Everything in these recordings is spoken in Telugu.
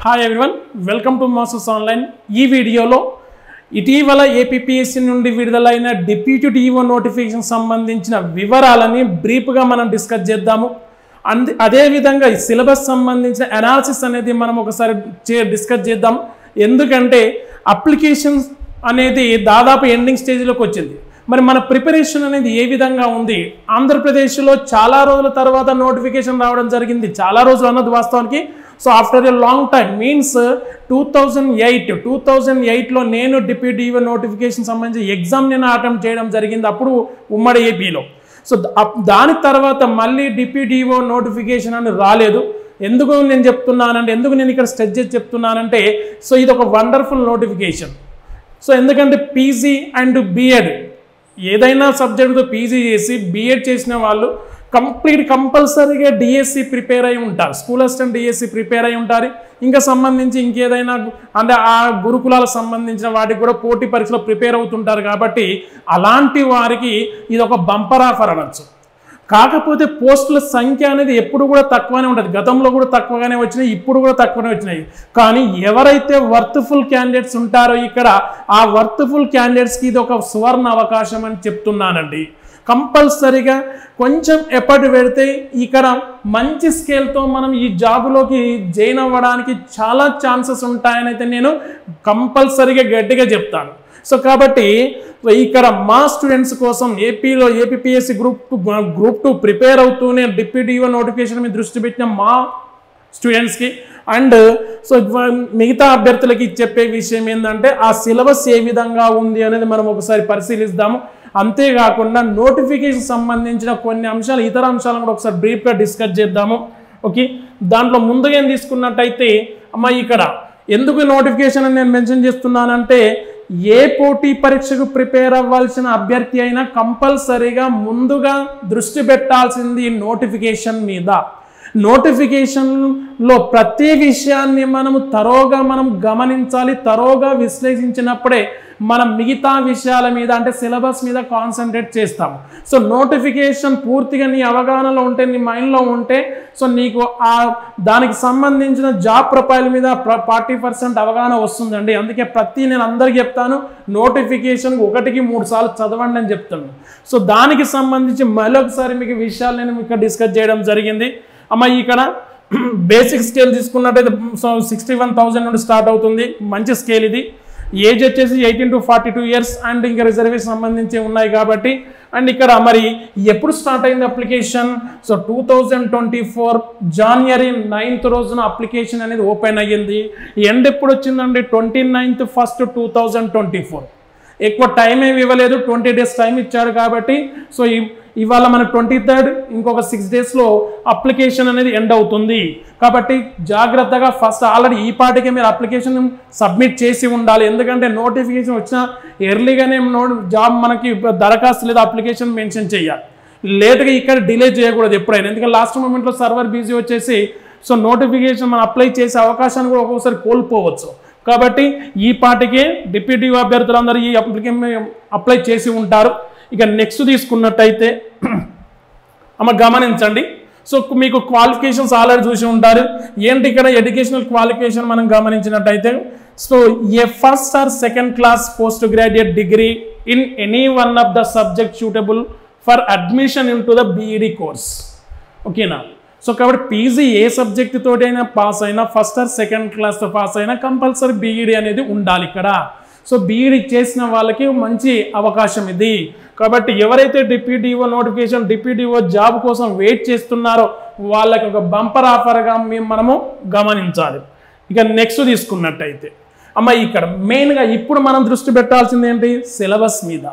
Hi everyone, welcome to masters online. ఈ వీడియోలో ఇటీవల ఏపీపీఎస్సీ నుండి విడుదలైన డిప్యూటీ డిఓ నోటిఫికేషన్ సంబంధించిన వివరాలని బ్రీఫ్గా మనం డిస్కస్ చేద్దాము. అదేవిధంగా ఈ సిలబస్ సంబంధించిన అనాలిసిస్ అనేది మనం ఒకసారి డిస్కస్ చేద్దాం. ఎందుకంటే అప్లికేషన్స్ అనేది దాదాపు ఎండింగ్ స్టేజ్లోకి వచ్చింది. మరి మన ప్రిపరేషన్ అనేది ఏ విధంగా ఉంది? ఆంధ్రప్రదేశ్లో చాలా రోజుల తర్వాత నోటిఫికేషన్ రావడం జరిగింది. చాలా రోజులు అన్నది వాస్తవానికి. So after a long time means 2008లో నేను డిప్యూటీ డిఓ నోటిఫికేషన్ సంబంధించి ఎగ్జామ్ నేను అటెంప్ట్ చేయడం జరిగింది, అప్పుడు ఉమ్మడి ఏపీలో. సో దాని తర్వాత మళ్ళీ డిప్యూటీ డిఓ నోటిఫికేషన్ అని రాలేదు. ఎందుకు నేను చెప్తున్నానంటే, ఎందుకు నేను ఇక్కడ స్ట్రెస్ చేసి చెప్తున్నానంటే, సో ఇది ఒక వండర్ఫుల్ నోటిఫికేషన్. సో ఎందుకంటే పీజీ అండ్ బీఎడ్ ఏదైనా సబ్జెక్టుతో పీజీ చేసి బీఎడ్ చేసిన వాళ్ళు కంపల్సరీగా డిఎస్సి ప్రిపేర్ అయి ఉంటారు. స్కూల్ అసిస్టెంట్ డిఎస్సి ప్రిపేర్ అయి ఉంటారు. ఇంకా సంబంధించి ఇంకేదైనా అంటే ఆ గురుకులాలకు సంబంధించిన వాటికి కూడా పోటీ పరీక్షలో ప్రిపేర్ అవుతుంటారు. కాబట్టి అలాంటి వారికి ఇది ఒక బంపర్ ఆఫర్ అనొచ్చు. కాకపోతే పోస్టుల సంఖ్య అనేది ఎప్పుడు కూడా తక్కువనే ఉంటుంది. గతంలో కూడా తక్కువగానే వచ్చినాయి, ఇప్పుడు కూడా తక్కువనే వచ్చినాయి. కానీ ఎవరైతే వర్త్ఫుల్ క్యాండిడేట్స్ ఉంటారో ఇక్కడ ఆ వర్త్ఫుల్ క్యాండిడేట్స్కి ఇది ఒక సువర్ణ అవకాశం అని చెప్తున్నానండి. కంపల్సరీగా కొంచెం ఎఫర్ట్ పెడితే ఇక్కడ మంచి స్కేల్తో మనం ఈ జాబులోకి జాయిన్ అవ్వడానికి చాలా ఛాన్సెస్ ఉంటాయని అయితే నేను కంపల్సరీగా గట్టిగా చెప్తాను. సో కాబట్టి ఇక్కడ మా స్టూడెంట్స్ కోసం ఏపీలో ఏపీపీఎస్సీ గ్రూప్ 2 ప్రిపేర్ అవుతూనే డిప్యూటీ డిఓ నోటిఫికేషన్ మీద దృష్టి పెట్టిన మా స్టూడెంట్స్కి అండ్ సో మిగతా అభ్యర్థులకి చెప్పే విషయం ఏంటంటే ఆ సిలబస్ ఏ విధంగా ఉంది అనేది మనం ఒకసారి పరిశీలిద్దాము. అంతేకాకుండా నోటిఫికేషన్ సంబంధించిన కొన్ని అంశాలు, ఇతర అంశాలను కూడా ఒకసారి బ్రీఫ్గా డిస్కస్ చేద్దాము. ఓకే, దాంట్లో ముందుగా ఏం తీసుకున్నట్టయితే అమ్మ ఇక్కడ ఎందుకు నోటిఫికేషన్ అని నేను మెన్షన్ చేస్తున్నానంటే, ఏ పోటీ పరీక్షకు ప్రిపేర్ అవ్వాల్సిన అభ్యర్థి అయినా కంపల్సరీగా ముందుగా దృష్టి పెట్టాల్సింది నోటిఫికేషన్ మీద. నోటిఫికేషన్లో ప్రతి విషయాన్ని మనం గమనించాలి. తరోగా విశ్లేషించినప్పుడే మనం మిగతా విషయాల మీద అంటే సిలబస్ మీద కాన్సన్ట్రేట్ చేస్తాము. సో నోటిఫికేషన్ పూర్తిగా నీ అవగాహనలో ఉంటే, నీ మైండ్లో ఉంటే, సో నీకు దానికి సంబంధించిన జాబ్ ప్రొఫైల్ మీద 40% అవగాహన వస్తుందండి. అందుకే నేను అందరికీ చెప్తాను, నోటిఫికేషన్ 1కి 3 సార్లు చదవండి అని చెప్తాను. సో దానికి సంబంధించి మరొకసారి మీకు విషయాలు నేను ఇక్కడ డిస్కస్ చేయడం జరిగింది. అమ్మ ఇక్కడ బేసిక్ స్కేల్ తీసుకున్నట్టయితే 61,000 నుండి స్టార్ట్ అవుతుంది. మంచి స్కేల్ ఇది. ఏజ్ వచ్చేసి 18 to 42 ఇయర్స్ అండ్ ఇంకా రిజర్వేషన్ సంబంధించి ఉన్నాయి కాబట్టి. అండ్ ఇక్కడ మరి ఎప్పుడు స్టార్ట్ అయింది అప్లికేషన్? సో 2024 జనవరి 9th రోజున అప్లికేషన్ అనేది ఓపెన్ అయ్యింది. ఎండ్ ఎప్పుడు వచ్చిందండి? 29th 1st 2024. ఎక్కువ టైం ఏమి ఇవ్వలేదు, 20 days టైం ఇచ్చాడు కాబట్టి. సో ఇవాళ మన 23rd, ఇంకొక 6 daysలో అప్లికేషన్ అనేది ఎండ్ అవుతుంది. కాబట్టి జాగ్రత్తగా ఫస్ట్ ఆల్రెడీ ఈ పాటికే మీరు అప్లికేషన్ సబ్మిట్ చేసి ఉండాలి. ఎందుకంటే నోటిఫికేషన్ వచ్చినా ఎర్లీగానే జాబ్ మనకి దరఖాస్తు లేదా అప్లికేషన్ మెన్షన్ చేయాలి. లేట్గా ఇక్కడ డిలే చేయకూడదు ఎప్పుడైనా. ఎందుకంటే లాస్ట్ మూమెంట్లో సర్వర్ బిజీ వచ్చేసి సో నోటిఫికేషన్ మనం అప్లై చేసే అవకాశాన్ని కూడా ఒక్కొక్కసారి కోల్పోవచ్చు. కాబట్టి ఈ పాటికే డిప్యూటీ అభ్యర్థులందరూ ఈ అప్లికేషన్ అప్లై చేసి ఉంటారు. ఇక నెక్స్ట్ తీసుకున్నట్టయితే అమ్మ గమనించండి. సో మీకు క్వాలిఫికేషన్స్ ఆల్రెడీ చూసి ఉంటారు. ఏంటి ఇక్కడ ఎడ్యుకేషనల్ క్వాలిఫికేషన్ మనం గమనించినట్టయితే, so a first or second class post graduate degree in any one of the subject suitable for admission into the BEd course. ఓకేనా? సో కాబట్టి పీజీ ఏ సబ్జెక్ట్ తోటైనా పాస్ అయినా, ఫస్ట్ ఆర్ సెకండ్ క్లాస్తో పాస్ అయినా కంపల్సరీ బీఈడి అనేది ఉండాలి ఇక్కడ. సో బీఈడి చేసిన వాళ్ళకి మంచి అవకాశం ఇది. కాబట్టి ఎవరైతే deputy DEO notification, deputy DO job కోసం వెయిట్ చేస్తున్నారో వాళ్ళకి ఒక బంపర్ ఆఫర్గా మనము గమనించాలి. ఇక నెక్స్ట్ తీసుకున్నట్టయితే అమ్మ ఇక్కడ మెయిన్గా ఇప్పుడు మనం దృష్టి పెట్టాల్సింది ఏంటి? సిలబస్ మీద.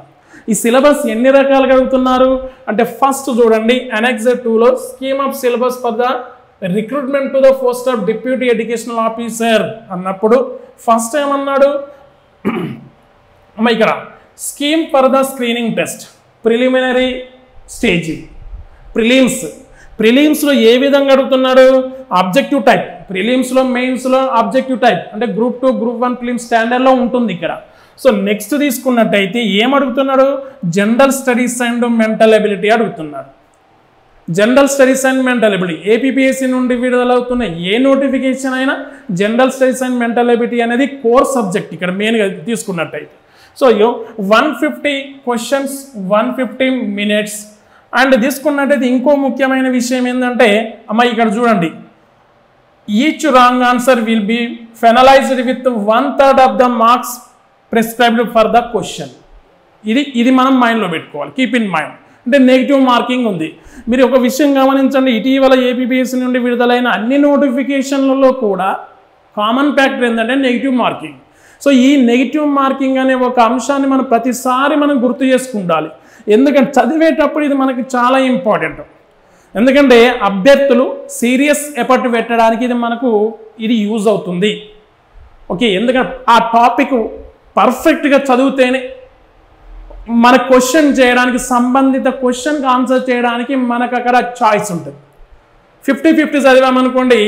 ఈ సిలబస్ ఎన్ని రకాలుగా అడుగుతున్నారు అంటే, ఫస్ట్ చూడండి Annex 2లో scheme of syllabus for the recruitment to the post of deputy educational officer అన్నప్పుడు ఫస్ట్ ఏమన్నాడు అమ్మ ఇక్కడ scheme for the screening test, preliminary stage, ప్రిలిమ్స్లో ఏ విధంగా అడుగుతున్నాడు? Objective type. ప్రిలిమ్స్లో, మెయిన్స్లో ఆబ్జెక్టివ్ టైప్ అంటే గ్రూప్ 2, గ్రూప్ 1 ప్రిలిమ్స్ స్టాండర్డ్లో ఉంటుంది ఇక్కడ. సో నెక్స్ట్ తీసుకున్నట్టయితే ఏం అడుగుతున్నాడు? General studies and mental ability అడుగుతున్నాడు. General studies and mental ability APPSC నుండి విడుదలవుతున్న ఏ నోటిఫికేషన్ అయినా general studies and mental ability అనేది కోర్ సబ్జెక్ట్ ఇక్కడ మెయిన్గా తీసుకున్నట్టయితే. So 150 questions 150 minutes. అండ్ తీసుకున్నట్టయితే ఇంకో ముఖ్యమైన విషయం ఏంటంటే అమ్మ ఇక్కడ చూడండి, each wrong answer will be penalised with 1/3 of the marks prescribed for the question. ఇది మనం మైండ్లో పెట్టుకోవాలి, కీప్ ఇన్ మైండ్. అంటే నెగిటివ్ మార్కింగ్ ఉంది. మీరు ఒక విషయం గమనించండి, ఇటీవల ఏపీపీఎస్సీ నుండి విడుదలైన అన్ని నోటిఫికేషన్లలో కూడా కామన్ ఫ్యాక్టర్ ఏంటంటే నెగిటివ్ మార్కింగ్. సో ఈ నెగిటివ్ మార్కింగ్ అనే ఒక అంశాన్ని మనం ప్రతిసారి మనం గుర్తు చేసుకుంటాలి. ఎందుకంటే చదివేటప్పుడు ఇది మనకి చాలా ఇంపార్టెంట్. ఎందుకంటే అభ్యర్థులు సీరియస్ ఎఫర్ట్ పెట్టడానికి ఇది యూజ్ అవుతుంది. ఓకే, ఎందుకంటే ఆ టాపిక్ పర్ఫెక్ట్గా చదివితేనే మన క్వశ్చన్ చేయడానికి సంబంధిత క్వశ్చన్కి ఆన్సర్ చేయడానికి మనకు అక్కడ చాయిస్ ఉంటుంది. 50-50 చదివామనుకోండి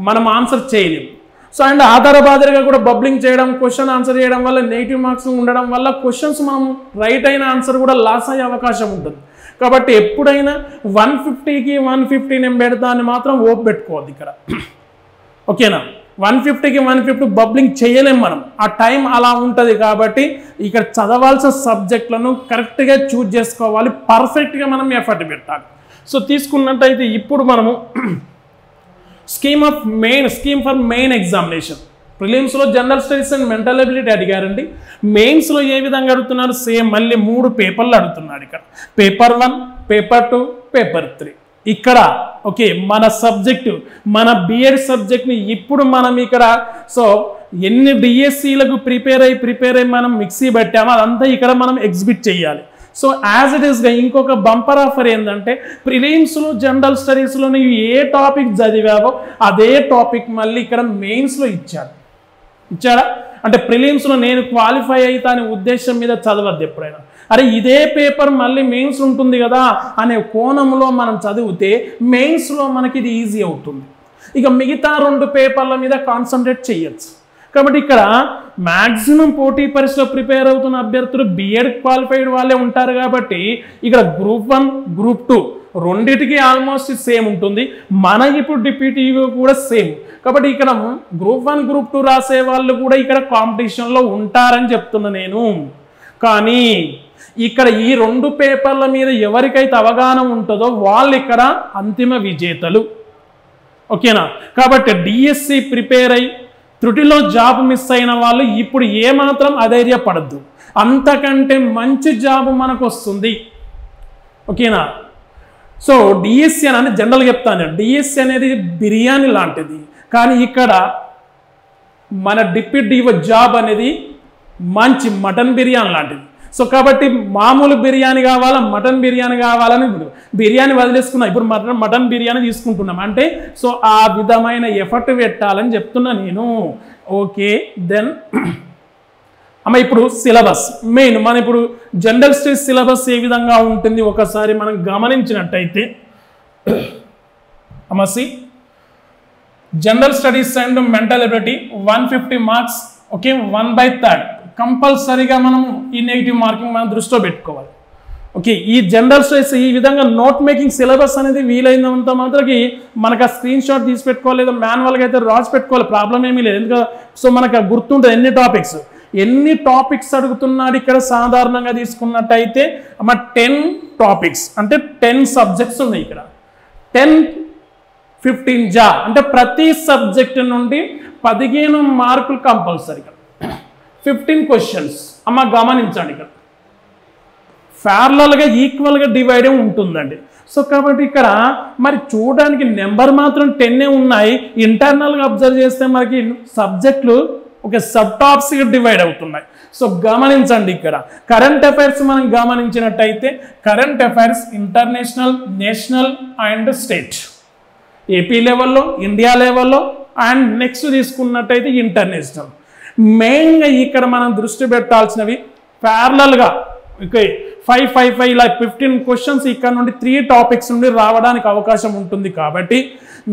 మనం ఆన్సర్ చేయలేము. సో అండ్ ఆధారబాధగా కూడా బబ్లింగ్ చేయడం, క్వశ్చన్ ఆన్సర్ చేయడం వల్ల నెగిటివ్ మార్క్స్ ఉండడం వల్ల క్వశ్చన్స్ మనం రైట్ అయిన ఆన్సర్ కూడా లాస్ అయ్యే అవకాశం ఉంటుంది. కాబట్టి ఎప్పుడైనా 150కి 150 నేను పెడతా అని మాత్రం ఓపు పెట్టుకోవద్దు ఇక్కడ. ఓకేనా, 150కి 150 బబ్లింగ్ చేయలేం మనం, ఆ టైం అలా ఉంటుంది. కాబట్టి ఇక్కడ చదవాల్సిన సబ్జెక్టులను కరెక్ట్గా చూజ్ చేసుకోవాలి, పర్ఫెక్ట్గా మనం ఎఫర్ట్ పెట్టాలి. సో తీసుకున్నట్టయితే ఇప్పుడు మనము స్కీమ్ ఫర్ మెయిన్ ఎగ్జామినేషన్. ప్రిలిమ్స్లో general studies and mental ability అడిగారండి. మెయిన్స్లో ఏ విధంగా అడుగుతున్నారు, సేమ్ మళ్ళీ 3 పేపర్లు అడుగుతున్నాడు ఇక్కడ. Paper 1, paper 2, paper 3. ఇక్కడ ఓకే మన సబ్జెక్టు, మన బిఎడ్ సబ్జెక్ట్ని ఇప్పుడు మనం ఇక్కడ సో ఎన్ని డిఎస్సీలకు ప్రిపేర్ అయ్యి మనం మిక్సీ పెట్టామో అదంతా ఇక్కడ మనం ఎగ్జిబిట్ చేయాలి. సో యాజ్ ఇట్ ఈస్గా ఇంకొక బంపర్ ఆఫర్ ఏంటంటే ప్రిలిమ్స్లో జనరల్ స్టడీస్లో నువ్వు ఏ టాపిక్ చదివావో అదే టాపిక్ మళ్ళీ ఇక్కడ మెయిన్స్లో ఇచ్చాడా. అంటే ప్రిలిమ్స్లో నేను క్వాలిఫై అవుతా అనే ఉద్దేశం మీద చదవద్దు ఎప్పుడైనా. అరే ఇదే పేపర్ మళ్ళీ మెయిన్స్ ఉంటుంది కదా అనే కోణంలో మనం చదివితే మెయిన్స్లో మనకి ఇది ఈజీ అవుతుంది. ఇక మిగతా 2 పేపర్ల మీద కాన్సన్ట్రేట్ చేయొచ్చు. కాబట్టి ఇక్కడ మ్యాక్సిమం పోటీ పరీక్షలో ప్రిపేర్ అవుతున్న అభ్యర్థులు బిఎడ్ క్వాలిఫైడ్ వాళ్ళే ఉంటారు. కాబట్టి ఇక్కడ గ్రూప్ 1, గ్రూప్ 2 రెండింటికి ఆల్మోస్ట్ సేమ్ ఉంటుంది. మన ఇప్పుడు డిప్యూటీవీ కూడా సేమ్. కాబట్టి ఇక్కడ గ్రూప్ 1, గ్రూప్ 2 రాసే వాళ్ళు కూడా ఇక్కడ కాంపిటీషన్లో ఉంటారని చెప్తున్నా నేను. కానీ ఇక్కడ ఈ 2 పేపర్ల మీద ఎవరికైతే అవగాహన ఉంటుందో వాళ్ళు ఇక్కడ అంతిమ విజేతలు. ఓకేనా, కాబట్టి డిఎస్సి ప్రిపేర్ అయ్యి త్రుటిలో జాబ్ మిస్ అయిన వాళ్ళు ఇప్పుడు ఏమాత్రం అధైర్యపడద్దు, అంతకంటే మంచి జాబ్ మనకు వస్తుంది. ఓకేనా, సో డిఎస్సి అని జనరల్గా చెప్తాను, డిఎస్సి అనేది బిర్యానీ లాంటిది. కానీ ఇక్కడ మన డిప్యూటీవీ జాబ్ అనేది మంచి మటన్ బిర్యానీ లాంటిది. సో కాబట్టి మామూలు బిర్యానీ కావాలా, మటన్ బిర్యానీ కావాలని బిర్యానీ వదిలేసుకున్నాం, ఇప్పుడు మటన్ బిర్యానీ తీసుకుంటున్నాం. అంటే సో ఆ విధమైన ఎఫర్ట్ పెట్టాలని చెప్తున్నా నేను. ఓకే, దెన్ అమ్మ ఇప్పుడు సిలబస్ మెయిన్ మన ఇప్పుడు జనరల్ స్టడీస్ సిలబస్ ఏ విధంగా ఉంటుంది ఒకసారి మనం గమనించినట్టయితే అమ్మసి general studies and mental ability 150 marks. Okay, 1/3 కంపల్సరీగా మనం ఈ నెగిటివ్ మార్కింగ్ మనం దృష్టిలో పెట్టుకోవాలి. ఓకే, ఈ జనరల్ స్టడీస్ ఈ విధంగా నోట్ మేకింగ్ సిలబస్ అనేది వీలైనంత మాత్రకి మనకు ఆ స్క్రీన్ షాట్ తీసి పెట్టుకోవాలి, లేదా మాన్యువల్గా అయితే రాసి పెట్టుకోవాలి, ప్రాబ్లం ఏమీ లేదు. ఎందుకంటే సో మనకు గుర్తుంటుంది ఎన్ని టాపిక్స్ అడుగుతున్నాడు ఇక్కడ. సాధారణంగా తీసుకున్నట్టయితే అమ్మ 10 టాపిక్స్ అంటే 10 సబ్జెక్ట్స్ ఉన్నాయి ఇక్కడ. 10-15 జా అంటే ప్రతి సబ్జెక్ట్ నుండి 15 మార్కులు కంపల్సరీ. 15 క్వశ్చన్స్ అమ్మ గమనించండి, ఇక్కడ ప్యారలల్గా ఈక్వల్గా డివైడ్ ఉంటుందండి. సో కాబట్టి ఇక్కడ మరి చూడడానికి నెంబర్ మాత్రం 10 ఉన్నాయి. ఇంటర్నల్గా అబ్జర్వ్ చేస్తే మనకి సబ్జెక్టులు ఒక సబ్ టాప్స్గా డివైడ్ అవుతున్నాయి. సో గమనించండి, ఇక్కడ కరెంట్ అఫైర్స్ మనం గమనించినట్టయితే current affairs international, national and state, AP లెవెల్లో, ఇండియా లెవెల్లో అండ్ నెక్స్ట్ తీసుకున్నట్టయితే ఇంటర్నేషనల్. మెయిన్గా ఇక్కడ మనం దృష్టి పెట్టాల్సినవి ప్యారలల్గా 5 ఇలా 15 క్వశ్చన్స్ ఇక్కడ నుండి 3 టాపిక్స్ నుండి రావడానికి అవకాశం ఉంటుంది. కాబట్టి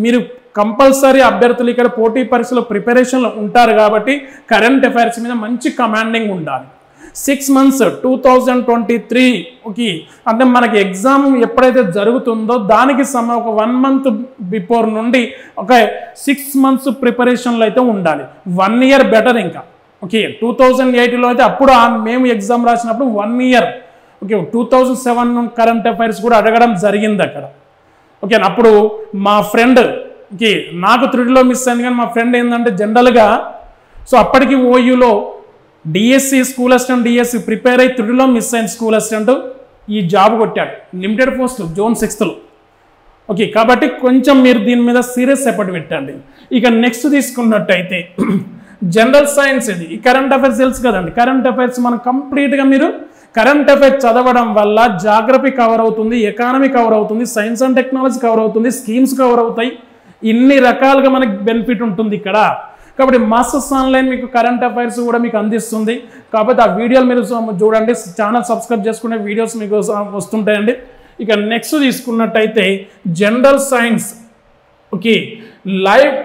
మీరు కంపల్సరీ అభ్యర్థులు ఇక్కడ పోటీ పరీక్షలో ప్రిపరేషన్లో ఉంటారు కాబట్టి కరెంట్ అఫైర్స్ మీద మంచి కమాండింగ్ ఉండాలి. 6 months 2023 ఓకే, అంటే మనకి ఎగ్జామ్ ఎప్పుడైతే జరుగుతుందో దానికి ఒక 1 month బిఫోర్ నుండి ఒక 6 months ప్రిపరేషన్లో అయితే ఉండాలి. 1 year బెటర్ ఇంకా. ఓకే, 2008లో అయితే అప్పుడు మేము ఎగ్జామ్ రాసినప్పుడు 1 year. ఓకే, 2007 కరెంట్ అఫైర్స్ కూడా అడగడం జరిగింది అక్కడ. ఓకే, అప్పుడు మా ఫ్రెండ్ ఓకే నాకు 3Dలో మిస్ అయింది, కానీ మా ఫ్రెండ్ ఏంటంటే జనరల్గా సో అప్పటికి ఓయూలో DSC school assistant DSC prepare అయ్యి 3Dలో మిస్ అయిన స్కూల్ అసిస్టెంట్ ఈ జాబ్ కొట్టాడు, లిమిటెడ్ పోస్ట్ జోన్ 6లో. ఓకే, కాబట్టి కొంచెం మీరు దీని మీద సీరియస్ ఎఫర్ట్ పెట్టండి. ఇక నెక్స్ట్ తీసుకున్నట్టయితే జనరల్ సైన్స్, ఇది ఈ కరెంట్ అఫైర్స్ తెలుసు కదండి. కరెంట్ అఫైర్స్ మనం కంప్లీట్గా మీరు కరెంట్ అఫైర్స్ చదవడం వల్ల జాగ్రఫీ కవర్ అవుతుంది, ఎకానమీ కవర్ అవుతుంది, సైన్స్ అండ్ టెక్నాలజీ కవర్ అవుతుంది, స్కీమ్స్ కవర్ అవుతాయి, ఇన్ని రకాలుగా మనకి బెనిఫిట్ ఉంటుంది ఇక్కడ. కాబట్టి మాస్టర్స్ ఆన్లైన్ మీకు కరెంట్ అఫైర్స్ కూడా మీకు అందిస్తుంది. కాబట్టి ఆ వీడియోలు మీరు చూడండి, ఛానల్ సబ్స్క్రైబ్ చేసుకునే వీడియోస్ మీకు వస్తుంటాయండి. ఇక నెక్స్ట్ తీసుకున్నట్టయితే జనరల్ సైన్స్ ఓకే లైవ్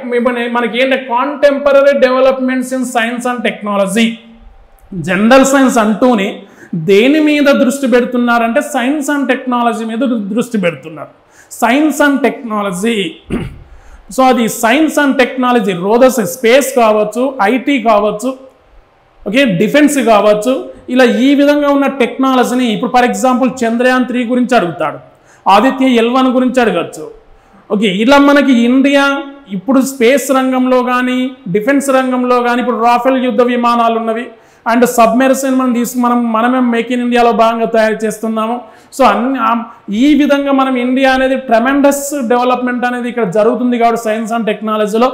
మనకి ఏంటంటే contemporary developments in science and technology. General science అంటూనే దేని మీద దృష్టి పెడుతున్నారంటే సైన్స్ అండ్ టెక్నాలజీ మీద దృష్టి పెడుతున్నారు. సైన్స్ అండ్ టెక్నాలజీ, సో అది సైన్స్ అండ్ టెక్నాలజీ రోదస్ స్పేస్ కావచ్చు, ఐటీ కావచ్చు, ఓకే డిఫెన్స్ కావచ్చు, ఇలా ఈ విధంగా ఉన్న టెక్నాలజీని ఇప్పుడు ఫర్ ఎగ్జాంపుల్ చంద్రయాన్ 3 గురించి అడుగుతాడు, ఆదిత్య L1 గురించి అడగచ్చు. ఓకే, ఇలా మనకి ఇండియా ఇప్పుడు స్పేస్ రంగంలో కానీ డిఫెన్స్ రంగంలో కానీ ఇప్పుడు రాఫెల్ యుద్ధ విమానాలు ఉన్నవి, అండ్ సబ్మెర్సిన్ మనమే మేక్ ఇన్ ఇండియాలో భాగంగా తయారు చేస్తున్నాము. సో ఈ విధంగా మనం ఇండియా అనేది ట్రెమెండస్ డెవలప్మెంట్ అనేది ఇక్కడ జరుగుతుంది. కాబట్టి సైన్స్ అండ్ టెక్నాలజీలో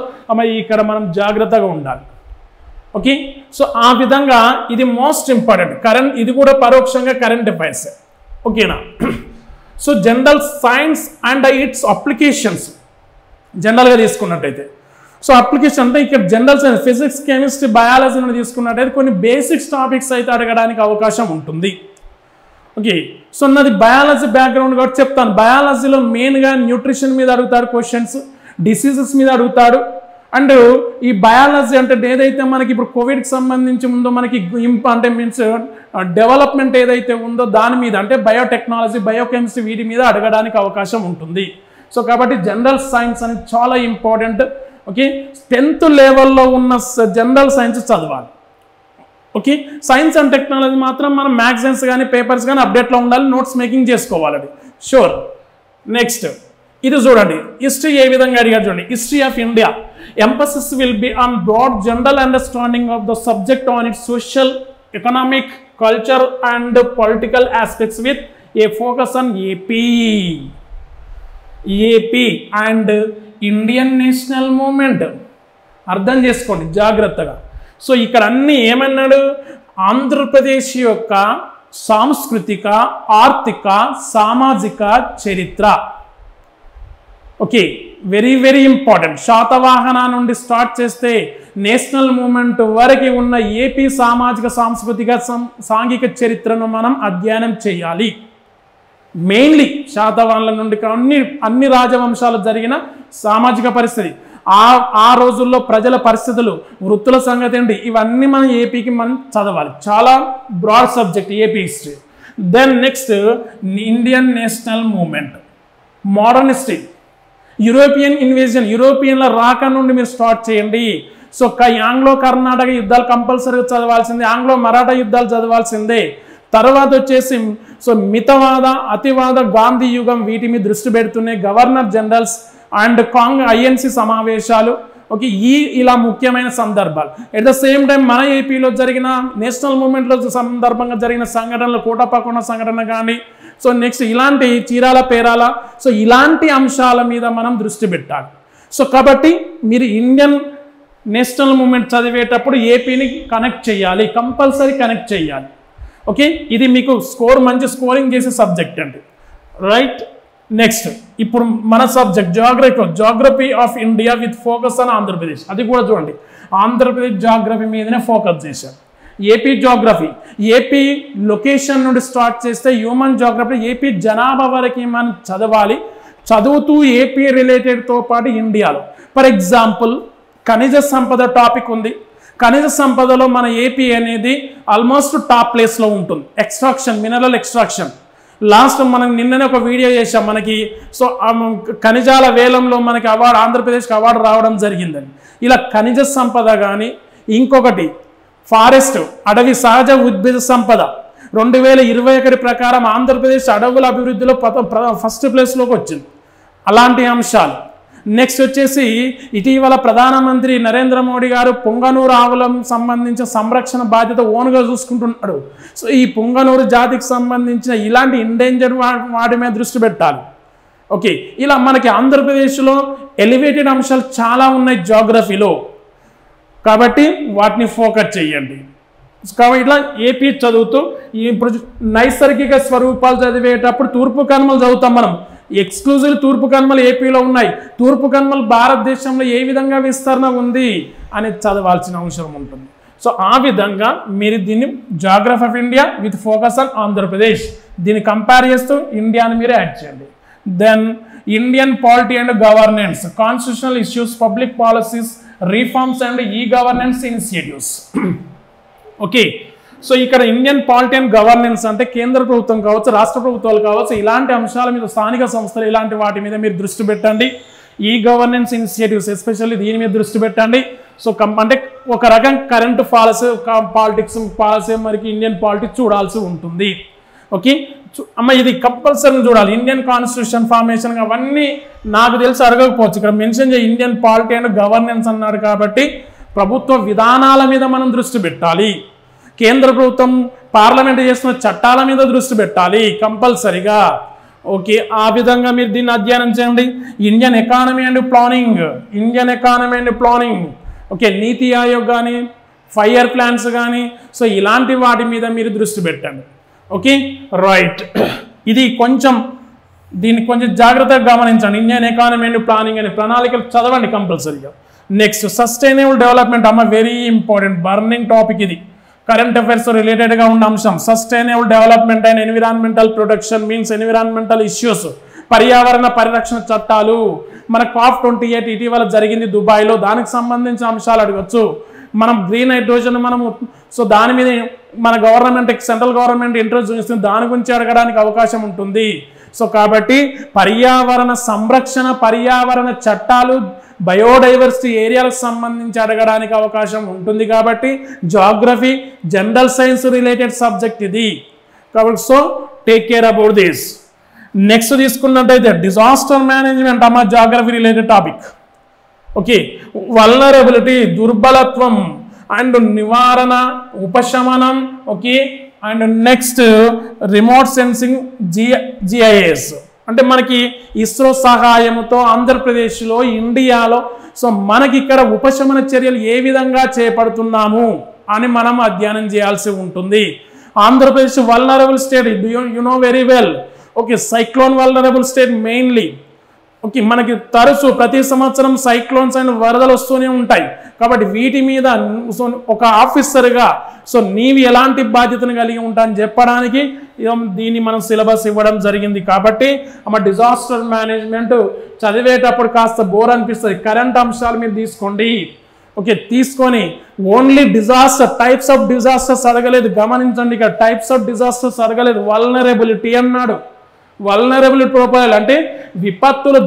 ఇక్కడ మనం జాగ్రత్తగా ఉండాలి. ఓకే, సో ఆ విధంగా ఇది మోస్ట్ ఇంపార్టెంట్ కరెంట్, ఇది కూడా పరోక్షంగా కరెంట్ అఫైర్స్. ఓకేనా. So general science and its applications జనరల్గా తీసుకున్నట్టయితే, సో అప్లికేషన్ అంటే ఇక్కడ general science physics, chemistry, biology నుండి తీసుకున్నట్టయితే కొన్ని బేసిక్స్ టాపిక్స్ అయితే అడగడానికి అవకాశం ఉంటుంది. ఓకే, సో నాది బయాలజీ బ్యాక్గ్రౌండ్ కాబట్టి చెప్తాను. బయాలజీలో మెయిన్గా న్యూట్రిషన్ మీద అడుగుతాడు క్వశ్చన్స్, డిసీజెస్ మీద అడుగుతాడు. అండ్ ఈ బయాలజీ అంటే ఏదైతే మనకి ఇప్పుడు కోవిడ్కి సంబంధించి ఉందో మనకి అంటే మీన్స్ డెవలప్మెంట్ ఏదైతే ఉందో దాని మీద అంటే బయోటెక్నాలజీ, బయోకెమిస్ట్రీ వీటి మీద అడగడానికి అవకాశం ఉంటుంది. సో కాబట్టి జనరల్ సైన్స్ అనేది చాలా ఇంపార్టెంట్. ఓకే, 10th లెవెల్లో ఉన్న జనరల్ సైన్స్ చదవాలి. ఓకే, సైన్స్ అండ్ టెక్నాలజీ మాత్రం మనం మ్యాగజైన్స్ కానీ పేపర్స్ కానీ అప్డేట్లో ఉండాలి, నోట్స్ మేకింగ్ చేసుకోవాలండి షూర్. నెక్స్ట్ ఇది చూడండి, హిస్టరీ ఏ విధంగా అడిగారు చూడండి. History of India emphasis will be on broad general understanding of the subject on its social, economic, culture and political aspects with a focus on AP and Indian national movement. అర్థం చేసుకోండి జాగ్రత్తగా. సో ఇక్కడ అన్ని ఏమన్నాడు, ఆంధ్రప్రదేశ్ యొక్క సాంస్కృతిక, ఆర్థిక, సామాజిక చరిత్ర. Okay, very very important. Satavahana నుండి స్టార్ట్ చేస్తే నేషనల్ మూమెంట్ వరకు ఉన్న ఏపీ సామాజిక, సాంస్కృతిక, సాంఘిక చరిత్రను మనం అధ్యయనం చేయాలి. మెయిన్లీ శాతవాహనుల నుండి అన్ని రాజవంశాలు జరిగిన సామాజిక పరిస్థితి, ఆ రోజుల్లో ప్రజల పరిస్థితులు, వృత్తుల సంగతి ఏంటి, ఇవన్నీ మనం ఏపీకి మనం చదవాలి. చాలా broad subject AP history. Then next Indian national movement, modern history, European invasion, యూరోపియన్ల రాక నుండి మీరు స్టార్ట్ చేయండి. సో ఆంగ్లో కర్ణాటక యుద్ధాలు కంపల్సరీగా చదవాల్సిందే, ఆంగ్లో మరాఠా యుద్ధాలు చదవాల్సిందే. తర్వాత వచ్చేసి సో మితవాద, అతివాద, గాంధీ యుగం వీటి మీద దృష్టి పెడుతున్నాయి. గవర్నర్ జనరల్స్ అండ్ ఐఎన్సి సమావేశాలు. ఓకే, ఇలా ముఖ్యమైన సందర్భాలు. ఎట్ ద సేమ్ టైం మన ఏపీలో జరిగిన నేషనల్ మూమెంట్లో సందర్భంగా జరిగిన సంఘటనలు, కోటప్పకొండ సంఘటన కానీ, సో నెక్స్ట్ ఇలాంటి చీరాల పేరాల, సో ఇలాంటి అంశాల మీద మనం దృష్టి పెట్టాలి. సో కాబట్టి మీరు ఇండియన్ నేషనల్ మూమెంట్ చదివేటప్పుడు ఏపీని కనెక్ట్ చేయాలి, కంపల్సరీ కనెక్ట్ చేయాలి. ఓకే, ఇది మీకు మంచి స్కోరింగ్ చేసే సబ్జెక్ట్ అండి. రైట్, నెక్స్ట్ ఇప్పుడు మన subject geography of India with focus on Andhra Pradesh. అది కూడా చూడండి, ఆంధ్రప్రదేశ్ జాగ్రఫీ మీదనే ఫోకస్ చేశారు. ఏపీ జాగ్రఫీ, ఏపీ లొకేషన్ నుండి స్టార్ట్ చేస్తే హ్యూమన్ జాగ్రఫీ, ఏపీ జనాభా వరకు మనం చదవాలి. చదువుతూ ఏపీ రిలేటెడ్తో పాటు ఇండియాలో ఫర్ ఎగ్జాంపుల్ ఖనిజ సంపద టాపిక్ ఉంది. ఖనిజ సంపదలో మన ఏపీ అనేది ఆల్మోస్ట్ టాప్ ప్లేస్లో ఉంటుంది. Extraction, mineral extraction. లాస్ట్ మనం నిన్ననే ఒక వీడియో చేసాం మనకి. సో ఖనిజాల వేలంలో మనకి అవార్డు, ఆంధ్రప్రదేశ్కి అవార్డు రావడం జరిగిందని. ఇలా ఖనిజ సంపద కానీ, ఇంకొకటి ఫారెస్ట్, అడవి సహజ ఉద్భిద సంపద 2021 ప్రకారం ఆంధ్రప్రదేశ్ అడవుల అభివృద్ధిలో ఫస్ట్ ప్లేస్లోకి వచ్చింది. అలాంటి అంశాలు. నెక్స్ట్ వచ్చేసి ఇటీవల ప్రధానమంత్రి నరేంద్ర మోడీ గారు పుంగనూరు ఆవులం సంబంధించిన సంరక్షణ బాధ్యత ఓన్గా చూసుకుంటున్నాడు. సో ఈ పుంగనూరు జాతికి సంబంధించిన ఇలాంటి ఇండేంజర్ వాటి మీద దృష్టి పెట్టాలి. ఓకే, ఇలా మనకి ఆంధ్రప్రదేశ్లో ఎలివేటెడ్ అంశాలు చాలా ఉన్నాయి జాగ్రఫీలో, కాబట్టి వాటిని ఫోకస్ చేయండి. కాబట్టి ఇట్లా ఏపీ చదువుతూ ఇప్పుడు నైసర్గిక స్వరూపాలు చదివేటప్పుడు తూర్పు కనుమలు చదువుతాం మనం. ఎక్స్క్లూజివ్ తూర్పు కనుమలు ఏపీలో ఉన్నాయి. తూర్పు కనుమలు భారతదేశంలో ఏ విధంగా విస్తరణ ఉంది అనేది చదవాల్సిన అవసరం ఉంటుంది. సో ఆ విధంగా మీరు దీన్ని geography of India with focus on Andhra Pradesh దీన్ని కంపేర్ చేస్తూ ఇండియాని మీరు యాడ్ చేయండి. Then Indian polity and governance, constitutional issues, public policies, reforms and e governance initiatives. Okay, so ఇక్కడ ఇండియన్ పాలిటీ అండ్ గవర్నెన్స్ అంటే కేంద్ర ప్రభుత్వం కావచ్చు, రాష్ట్ర ప్రభుత్వాలు కావచ్చు, ఇలాంటి అంశాల మీద, స్థానిక సంస్థలు ఇలాంటి వాటి మీద మీరు దృష్టి పెట్టండి. ఈ గవర్నెన్స్ ఇనిషియేటివ్స్ ఎస్పెషల్లీ దీని మీద దృష్టి పెట్టండి. సో అంటే ఒక రకం కరెంట్ పాలిటిక్స్ పాలసీ మనకి ఇండియన్ పాలిటిక్స్ చూడాల్సి ఉంటుంది. ఓకే అమ్మ, ఇది కంపల్సరీ చూడాలి. ఇండియన్ కాన్స్టిట్యూషన్ ఫార్మేషన్ అవన్నీ నాకు తెలిసి అడగకపోవచ్చు. ఇక్కడ మెన్షన్ చేయ ఇండియన్ పాలిటీ అండ్ గవర్నెన్స్ అన్నాడు కాబట్టి ప్రభుత్వ విధానాల మీద మనం దృష్టి పెట్టాలి. కేంద్ర ప్రభుత్వం పార్లమెంట్ చేస్తున్న చట్టాల మీద దృష్టి పెట్టాలి కంపల్సరిగా. ఓకే, ఆ విధంగా మీరు దీన్ని అధ్యయనం చేయండి. Indian economy and planning, Indian economy and planning. Okay, నీతి ఆయోగ్ కానీ, 5 year ప్లాన్స్ కానీ, సో ఇలాంటి వాటి మీద మీరు దృష్టి పెట్టండి. ఓకే రైట్, ఇది కొంచెం దీన్ని కొంచెం జాగ్రత్తగా గమనించండి. ఇండియన్ ఎకానమీ అండ్ ప్లానింగ్ అనే ప్రణాళికలు చదవండి కంపల్సరీగా. నెక్స్ట్ సస్టైనబుల్ డెవలప్మెంట్ అమ్మ, వెరీ ఇంపార్టెంట్ బర్నింగ్ టాపిక్ ఇది. కరెంట్ అఫైర్స్ రిలేటెడ్గా ఉన్న అంశం. Sustainable development and environmental protection means environmental issues, పర్యావరణ పరిరక్షణ చట్టాలు. మన COP28 ఇటీవల జరిగింది దుబాయ్లో, దానికి సంబంధించిన అంశాలు అడగచ్చు. మనం గ్రీన్ హైడ్రోజన్ మనము సో దాని మీద మన గవర్నమెంట్, సెంట్రల్ గవర్నమెంట్ ఇంట్రెస్ట్ చూపిస్తుంది, దాని గురించి అడగడానికి అవకాశం ఉంటుంది. సో కాబట్టి పర్యావరణ సంరక్షణ, పర్యావరణ చట్టాలు, బయోడైవర్సిటీ ఏరియాలకు సంబంధించి అడగడానికి అవకాశం ఉంటుంది. కాబట్టి geography, general science related subject ఇది కాబట్టి so take care about this. Next తీసుకున్నట్టయితే డిజాస్టర్ మేనేజ్మెంట్ అమ్మ, geography related topic. Okay, vulnerability, దుర్బలత్వం అండ్ నివారణ, ఉపశమనం. Okay, and next remote sensing, GIS అంటే మనకి ఇస్రో సహాయంతో ఆంధ్రప్రదేశ్లో, ఇండియాలో సో మనకి ఇక్కడ ఉపశమన చర్యలు ఏ విధంగా చేపడుతున్నాము అని మనం అధ్యయనం చేయాల్సి ఉంటుంది. Andhra Pradesh vulnerable state, you know very well. Okay, cyclone vulnerable state mainly. Okay, మనకి తరచు ప్రతి సంవత్సరం సైక్లోన్స్ అండ్ వరదలు వస్తూనే ఉంటాయి. కాబట్టి వీటి మీద ఒక ఆఫీసర్గా సో నీవి ఎలాంటి బాధ్యతను కలిగి ఉంటా అని చెప్పడానికి దీన్ని మనం సిలబస్ ఇవ్వడం జరిగింది. కాబట్టి డిజాస్టర్ మేనేజ్మెంట్ చదివేటప్పుడు కాస్త బోర్ అనిపిస్తుంది. కరెంట్ అంశాలు మీరు తీసుకోండి. ఓకే, తీసుకొని only disaster, types of disasters అడగలేదు, గమనించండి. ఇక్కడ టైప్స్ ఆఫ్ డిజాస్టర్స్ అడగలేదు, వల్నరబిలిటీ అన్నాడు. వల్నరబిలిటీ ప్రొఫైల్ అంటే విపత్తులు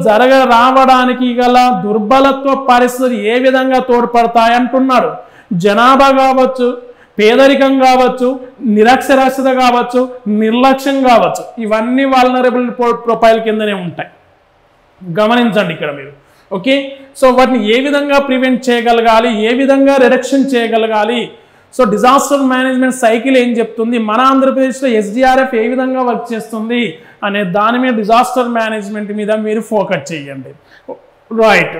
రావడానికి గల దుర్బలత్వ పరిస్థితులు ఏ విధంగా తోడ్పడతాయి అంటున్నాడు. జనాభా కావచ్చు, పేదరికం కావచ్చు, నిరక్షరాస్యత కావచ్చు, నిర్లక్ష్యం కావచ్చు, ఇవన్నీ వల్నరబిలిటీ ప్రొఫైల్ కిందనే ఉంటాయి. గమనించండి ఇక్కడ మీరు. ఓకే, సో వాటిని ఏ విధంగా ప్రివెంట్ చేయగలగాలి, ఏ విధంగా రిడక్షన్ చేయగలగాలి. సో డిజాస్టర్ మేనేజ్మెంట్ సైకిల్ ఏం చెప్తుంది, మన ఆంధ్రప్రదేశ్లో SDRF ఏ విధంగా వర్క్ చేస్తుంది అనే దాని మీద, డిజాస్టర్ మేనేజ్మెంట్ మీద మీరు ఫోకస్ చేయండి. రైట్,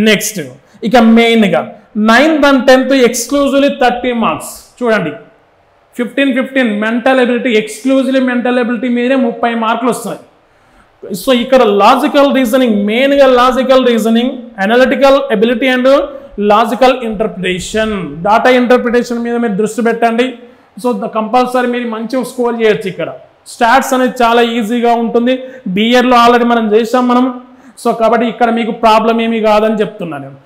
నెక్స్ట్ ఇక మెయిన్గా 9th and 10th exclusively 30 marks. చూడండి, 15 mental ability, exclusively mental ability మీదే 30 మార్కులు వస్తాయి. సో ఇక్కడ లాజికల్ రీజనింగ్, మెయిన్గా logical reasoning, analytical ability and logical interpretation, data interpretation మీద మీరు దృష్టి పెట్టండి. సో కంపల్సరీ మీరు మంచిగా స్కోర్ చేయొచ్చు. ఇక్కడ స్టాట్స్ అనేది చాలా ఈజీగా ఉంటుంది. BEdలో ఆల్రెడీ మనం చేసాం మనం. సో కాబట్టి ఇక్కడ మీకు ప్రాబ్లం ఏమీ కాదని చెప్తున్నాను నేను.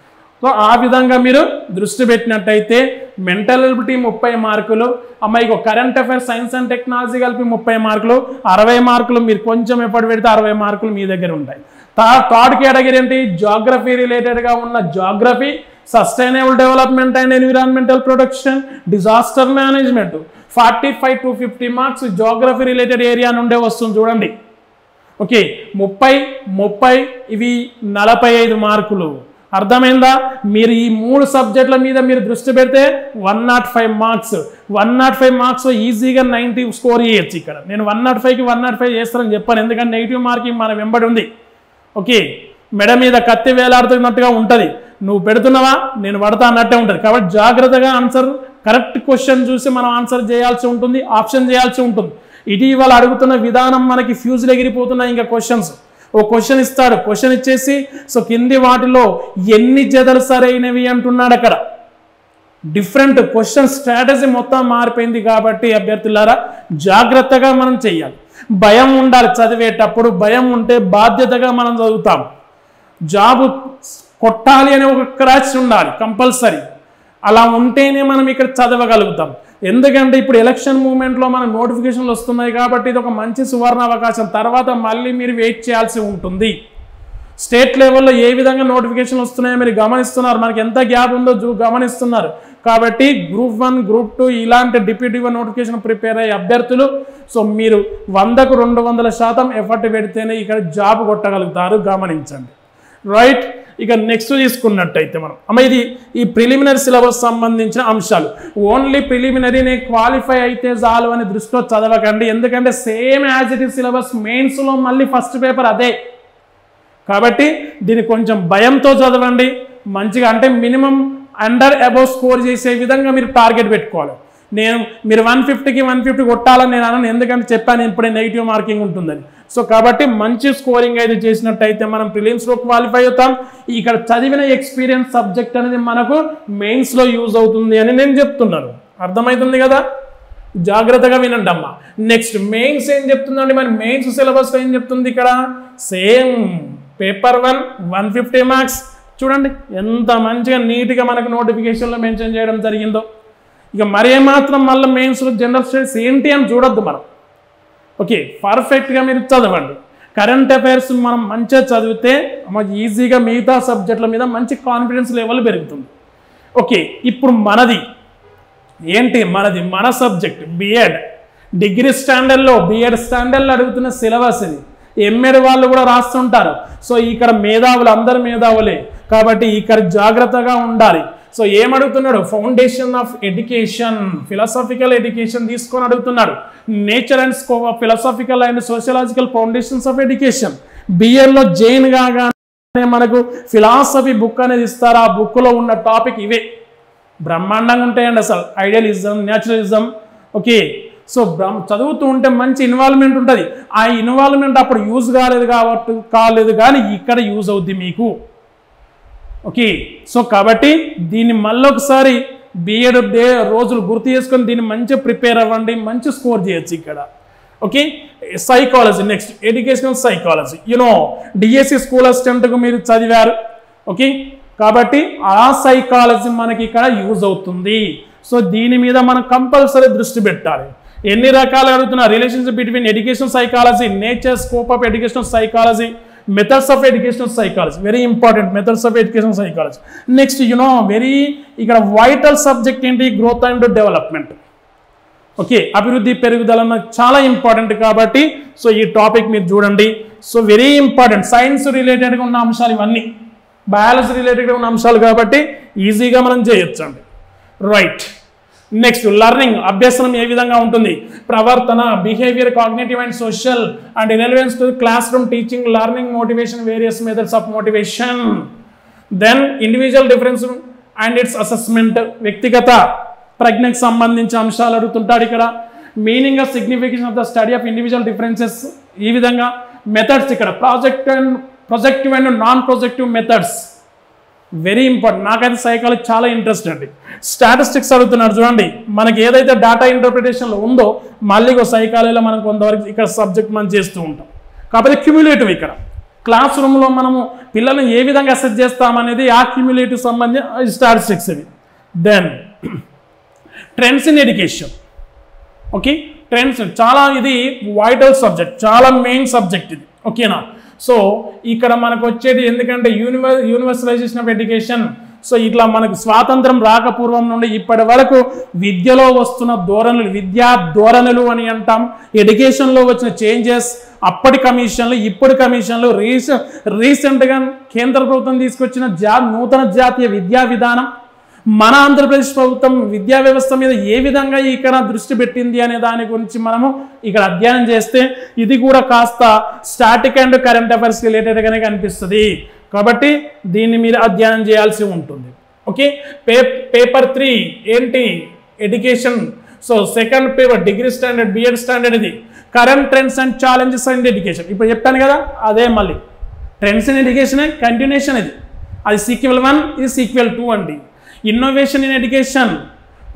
సో ఆ విధంగా మీరు దృష్టి పెట్టినట్టయితే మెంటల్ ఎబిలిటీ 30 మార్కులు, అమ్మాయికి current affairs science and technology కలిపి 30 మార్కులు, 60 మార్కులు మీరు కొంచెం ఎఫర్ట్ పెడితే 60 మార్కులు మీ దగ్గర ఉంటాయి. థర్డ్ కేటగిరీ ఏంటి? జాగ్రఫీ రిలేటెడ్గా ఉన్న geography, sustainable development and environmental protection, disaster management 45 to 50 marks geography related area నుండే వస్తుంది చూడండి. ఓకే, 30 ఇవి 45 మార్కులు. అర్థమైందా? మీరు ఈ 3 సబ్జెక్టుల మీద మీరు దృష్టి పెడితే 105 మార్క్స్. 105 మార్క్స్ ఈజీగా 90 స్కోర్ చేయొచ్చు. ఇక్కడ నేను 105కి 105 చేస్తానని చెప్పాను, ఎందుకంటే నెగిటివ్ మార్కింగ్ మన వెంబడి ఉంది. ఓకే, మెడ మీద కత్తి వేలాడుతున్నట్టుగా ఉంటుంది, నువ్వు పెడుతున్నావా నేను పడతా అన్నట్టే ఉంటుంది. కాబట్టి జాగ్రత్తగా ఆన్సర్, కరెక్ట్ క్వశ్చన్ చూసి మనం ఆన్సర్ చేయాల్సి ఉంటుంది, ఆప్షన్ చేయాల్సి ఉంటుంది. ఇటీవల అడుగుతున్న విధానం మనకి ఫ్యూజులు ఎగిరిపోతున్నాయి. ఇంకా క్వశ్చన్స్, ఓ క్వశ్చన్ ఇస్తాడు, క్వశ్చన్ ఇచ్చేసి సో కింది వాటిలో ఎన్ని జతలు సరైనవి అంటున్నాడు. అక్కడ డిఫరెంట్ క్వశ్చన్ స్ట్రాటజీ మొత్తం మారిపోయింది. కాబట్టి అభ్యర్థులారా జాగ్రత్తగా మనం చెయ్యాలి. భయం ఉండాలి చదివేటప్పుడు, భయం ఉంటే బాధ్యతగా మనం చదువుతాం. జాబు కొట్టాలి అనే ఒక క్రాచ్ ఉండాలి కంపల్సరీ. అలా ఉంటేనే మనం ఇక్కడ చదవగలుగుతాం. ఎందుకంటే ఇప్పుడు ఎలక్షన్ మూమెంట్లో మన నోటిఫికేషన్లు వస్తున్నాయి కాబట్టి ఇది ఒక మంచి సువర్ణ అవకాశం. తర్వాత మళ్ళీ మీరు వెయిట్ చేయాల్సి ఉంటుంది. స్టేట్ లెవెల్లో ఏ విధంగా నోటిఫికేషన్లు వస్తున్నాయో మీరు గమనిస్తున్నారు, మనకి ఎంత గ్యాప్ ఉందో గమనిస్తున్నారు. కాబట్టి గ్రూప్ 1, గ్రూప్ 2 ఇలాంటి డిప్యూటీగా నోటిఫికేషన్ ప్రిపేర్ అయ్యే అభ్యర్థులు సో మీరు 100కు 200% ఎఫర్ట్ పెడితేనే ఇక్కడ జాబ్ కొట్టగలుగుతారు, గమనించండి. రైట్, ఇక నెక్స్ట్ తీసుకున్నట్టయితే మనం ఇది ఈ ప్రిలిమినరీ సిలబస్ సంబంధించిన అంశాలు. ఓన్లీ ప్రిలిమినరీని క్వాలిఫై అయితే చాలు అని దృష్టిలో చదవకండి, ఎందుకంటే same as it is syllabus మెయిన్స్లో మళ్ళీ ఫస్ట్ పేపర్ అదే. కాబట్టి దీన్ని కొంచెం భయంతో చదవండి మంచిగా. అంటే మినిమం అండర్ అబౌవ్ స్కోర్ చేసే విధంగా మీరు టార్గెట్ పెట్టుకోవాలి. మీరు 150కి 150 కొట్టాలని నేను అనను, ఎందుకంటే చెప్పాను ఇప్పుడే నెగిటివ్ మార్కింగ్ ఉంటుందని. సో కాబట్టి మంచి స్కోరింగ్ అయితే చేసినట్టయితే మనం ప్రిలిమ్స్లో క్వాలిఫై అవుతాం. ఇక్కడ చదివిన ఎక్స్పీరియన్స్ సబ్జెక్ట్ అనేది మనకు మెయిన్స్లో యూజ్ అవుతుంది అని నేను చెప్తున్నాను. అర్థమవుతుంది కదా? జాగ్రత్తగా వినండి అమ్మా. నెక్స్ట్ మెయిన్స్ ఏం చెప్తుందండి? మరి మెయిన్స్ సిలబస్లో ఏం చెప్తుంది? ఇక్కడ సేమ్ పేపర్ 1 150 మార్క్స్. చూడండి ఎంత మంచిగా నీట్గా మనకు నోటిఫికేషన్లో మెన్షన్ చేయడం జరిగిందో. ఇక మరే మాత్రం మళ్ళీ మెయిన్స్లో జనరల్ స్టడీస్ ఏంటి అని చూడొద్దు మనం. ఓకే, పర్ఫెక్ట్గా మీరు చదవండి. కరెంట్ అఫైర్స్ మనం మంచిగా చదివితే మనకి ఈజీగా మిగతా సబ్జెక్టుల మీద మంచి కాన్ఫిడెన్స్ లెవెల్ పెరుగుతుంది. ఓకే, ఇప్పుడు మనది ఏంటి? మన సబ్జెక్ట్ బిఎడ్ డిగ్రీ స్టాండర్డ్లో, బిఎడ్ స్టాండర్డ్లో అడుగుతున్న సిలబస్ ఇది. ఎంఎడ్ వాళ్ళు కూడా రాస్తుంటారు. సో ఇక్కడ మేధావులు అందరు మేధావులే కాబట్టి ఇక్కడ జాగ్రత్తగా ఉండాలి. సో ఏమడుగుతున్నాడు? Foundation of education, philosophical education తీసుకొని అడుగుతున్నాడు. Nature and scope of philosophical and sociological foundations of education. బిఎడ్లో జైన్ కాగానే మనకు ఫిలాసఫీ బుక్ అనేది ఇస్తారు. ఆ బుక్లో ఉన్న టాపిక్ ఇవే బ్రహ్మాండంగా ఉంటాయండి అసలు. Idealism, naturalism. ఓకే, సో చదువుతూ ఉంటే మంచి ఇన్వాల్వ్మెంట్ ఉంటుంది. ఆ ఇన్వాల్వ్మెంట్ అప్పుడు యూజ్ కాలేదు కానీ ఇక్కడ యూజ్ అవుద్ది మీకు. ఓకే, సో కాబట్టి దీన్ని మళ్ళొకసారి బిఎడ్ డే రోజులు గుర్తు చేసుకొని దీన్ని మంచిగా ప్రిపేర్ అవ్వండి, మంచి స్కోర్ చేయొచ్చు ఇక్కడ. Okay, psychology next educational psychology. DSC school అసిస్టెంట్కు మీరు చదివారు. ఓకే, కాబట్టి ఆ సైకాలజీ మనకి ఇక్కడ యూజ్ అవుతుంది. సో దీని మీద మనం కంపల్సరీ దృష్టి పెట్టాలి. ఎన్ని రకాలు అడుగుతున్నా? Relationship between education psychology, nature, scope of educational psychology, methods of educational psychology, very important methods of education psychology. Next very ఇక్కడ వైటల్ సబ్జెక్ట్ ఏంటి? Growth and development. ఓకే, అభివృద్ధి పెరుగుదల చాలా ఇంపార్టెంట్ కాబట్టి సో ఈ టాపిక్ మీరు చూడండి. సో వెరీ ఇంపార్టెంట్, సైన్స్ రిలేటెడ్గా ఉన్న అంశాలు ఇవన్నీ, బయాలజీ రిలేటెడ్గా ఉన్న అంశాలు కాబట్టి ఈజీగా మనం చేయొచ్చండి. రైట్, నెక్స్ట్ లర్నింగ్, అభ్యసనం ఏ విధంగా ఉంటుంది? ప్రవర్తన, behaviour, cognitive and social and relevance to classroom teaching, learning, motivation, various methods of motivation. Then individual difference and its assessment, వ్యక్తిగత ప్రజ్ఞకు సంబంధించిన అంశాలు అడుగుతుంటాడు ఇక్కడ. Meaning of signification of the study of individual differences, ఈ విధంగా మెథడ్స్ ఇక్కడ projective and non projective methods very important. నాకైతే సైకాలజీ చాలా ఇంట్రెస్ట్ అండి. స్టాటిస్టిక్స్ అడుగుతున్నారు చూడండి, మనకి ఏదైతే డేటా ఇంటర్ప్రిటేషన్లో ఉందో మళ్ళీ సైకాలజీలో మనం కొంతవరకు ఇక్కడ సబ్జెక్ట్ మనం చేస్తూ ఉంటాం. కాబట్టి క్యూములేటివ్ ఇక్కడ క్లాస్ రూమ్లో మనము పిల్లల్ని ఏ విధంగా అసెస్ చేస్తామనేది ఆ క్యూములేటివ్ సంబంధించి స్టాటిస్టిక్స్ ఇది. Then trends in education. Okay, trends చాలా ఇది వైటల్ సబ్జెక్ట్, చాలా మెయిన్ సబ్జెక్ట్ ఇది. ఓకేనా. సో ఇక్కడ మనకు వచ్చేది ఎందుకంటే యూనివర్సలైజేషన్ ఆఫ్ ఎడ్యుకేషన్. సో ఇట్లా మనకు స్వాతంత్రం రాకపూర్వం నుండి ఇప్పటి వరకు విద్యలో వస్తున్న ధోరణులు, విద్యా ధోరణులు అని అంటాం. ఎడ్యుకేషన్లో వచ్చిన చేంజెస్, అప్పటి కమిషన్లు, ఇప్పుడు కమిషన్లు, రీసెంట్గా కేంద్ర ప్రభుత్వం తీసుకొచ్చిన నూతన జాతీయ విద్యా విధానం, మన ఆంధ్రప్రదేశ్ ప్రభుత్వం విద్యా వ్యవస్థ మీద ఏ విధంగా ఇక్కడ దృష్టి పెట్టింది అనే దాని గురించి మనము ఇక్కడ అధ్యయనం చేస్తే ఇది కూడా కాస్త స్టాటిక్ అండ్ కరెంట్ అఫైర్స్ రిలేటెడ్గానే కనిపిస్తుంది. కాబట్టి దీన్ని మీరు అధ్యయనం చేయాల్సి ఉంటుంది. ఓకే, పేపర్ 3 ఏంటి? Education. So second paper degree standard, BEd standard, ఇది current trends and challenges in education. ఇప్పుడు చెప్పాను కదా, అదే మళ్ళీ ట్రెండ్స్ ఇన్ ఎడ్యుకేషన్ కంటిన్యూషన్. ఇది అది సీక్వెల్ 1, ఇది సీక్వెల్ 2 అండి. Innovation in education.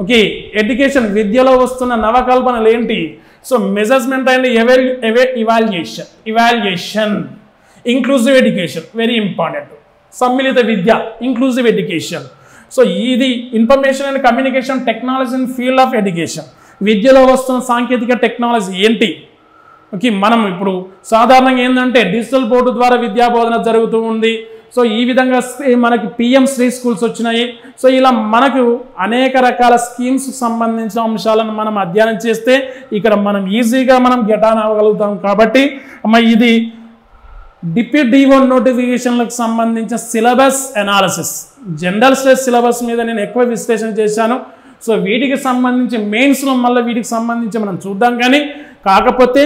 Okay, education విద్యలో వస్తున్న నవకల్పనలు ఏంటి? So measurement and evaluation. Inclusive education very important. Sammilito Vidya, inclusive education. So ఇది information and communication technology in field of education. విద్యలో వస్తున్న సాంకేతిక టెక్నాలజీ ఏంటి? ఓకే, మనం ఇప్పుడు సాధారణంగా ఏంటంటే డిజిటల్ బోర్డు ద్వారా విద్యా బోధన జరుగుతూ ఉంది. సో ఈ విధంగా మనకి పిఎం శ్రీ స్కూల్స్ వచ్చినాయి. సో ఇలా మనకు అనేక రకాల స్కీమ్స్ సంబంధించిన అంశాలను మనం అధ్యయనం చేస్తే ఇక్కడ మనం ఈజీగా మనం గెట్ ఆన్ అవ్వగలుగుతాం. కాబట్టి ఇది డిప్యూటీ డిఓ నోటిఫికేషన్లకు సంబంధించిన syllabus analysis, general studies syllabus మీద నేను ఎక్కువ విశ్లేషణ చేశాను. సో వీటికి సంబంధించి మెయిన్స్లో మళ్ళీ వీటికి సంబంధించి మనం చూద్దాం. కానీ కాకపోతే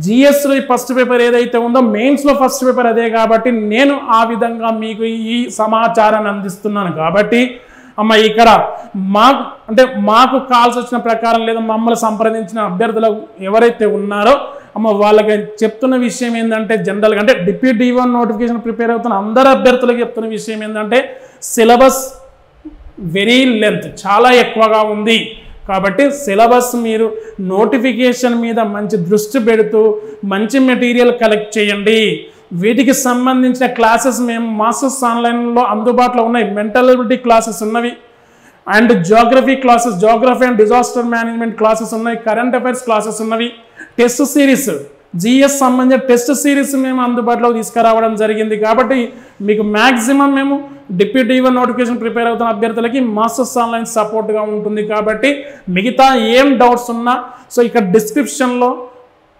జిఎస్లో ఫస్ట్ పేపర్ ఏదైతే ఉందో మెయిన్స్లో ఫస్ట్ పేపర్ అదే. కాబట్టి నేను ఆ విధంగా మీకు ఈ సమాచారాన్ని అందిస్తున్నాను. కాబట్టి ఇక్కడ మాకు కాల్స్ వచ్చిన ప్రకారం లేదా మమ్మల్ని సంప్రదించిన అభ్యర్థులు ఎవరైతే ఉన్నారో వాళ్ళకి చెప్తున్న విషయం ఏంటంటే, జనరల్గా అంటే డిప్యూటీ డిఓ నోటిఫికేషన్ ప్రిపేర్ అవుతున్న అందరు అభ్యర్థులకు చెప్తున్న విషయం ఏంటంటే సిలబస్ వెరీ లెంత్, చాలా ఎక్కువగా ఉంది. కాబట్టి సిలబస్ మీరు నోటిఫికేషన్ మీద మంచి దృష్టి పెడుతూ మంచి మెటీరియల్ కలెక్ట్ చేయండి. వీటికి సంబంధించిన క్లాసెస్ మేము మాస్టర్స్ ఆన్లైన్లో అందుబాటులో ఉన్నాయి. మెంటల్ ఎబిలిటీ క్లాసెస్ ఉన్నవి, and Geography classes, Geography and disaster management classes ఉన్నాయి, కరెంట్ అఫైర్స్ క్లాసెస్ ఉన్నవి, టెస్ట్ సిరీస్, జిఎస్ సంబంధించిన టెస్ట్ సిరీస్ మేము అందుబాటులో తీసుకురావడం జరిగింది. కాబట్టి మీకు మ్యాక్సిమం మేము డిప్యూటీ డిఓ నోటిఫికేషన్ ప్రిపేర్ అవుతున్న అభ్యర్థులకి మాస్టర్స్ ఆన్లైన్ సపోర్ట్గా ఉంటుంది. కాబట్టి మిగతా ఏం డౌట్స్ ఉన్నా సో ఇక్కడ డిస్క్రిప్షన్లో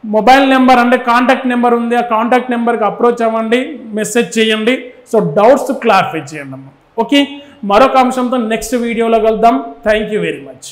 మొబైల్ నెంబర్ అంటే కాంటాక్ట్ నెంబర్ ఉంది, ఆ కాంటాక్ట్ నెంబర్కి అప్రోచ్ అవ్వండి, మెసేజ్ చేయండి. సో డౌట్స్ క్లారిఫై చేయండి అమ్మా. ఓకే, మరొక అంశంతో నెక్స్ట్ వీడియోలో కలుద్దాం. Thank you very much.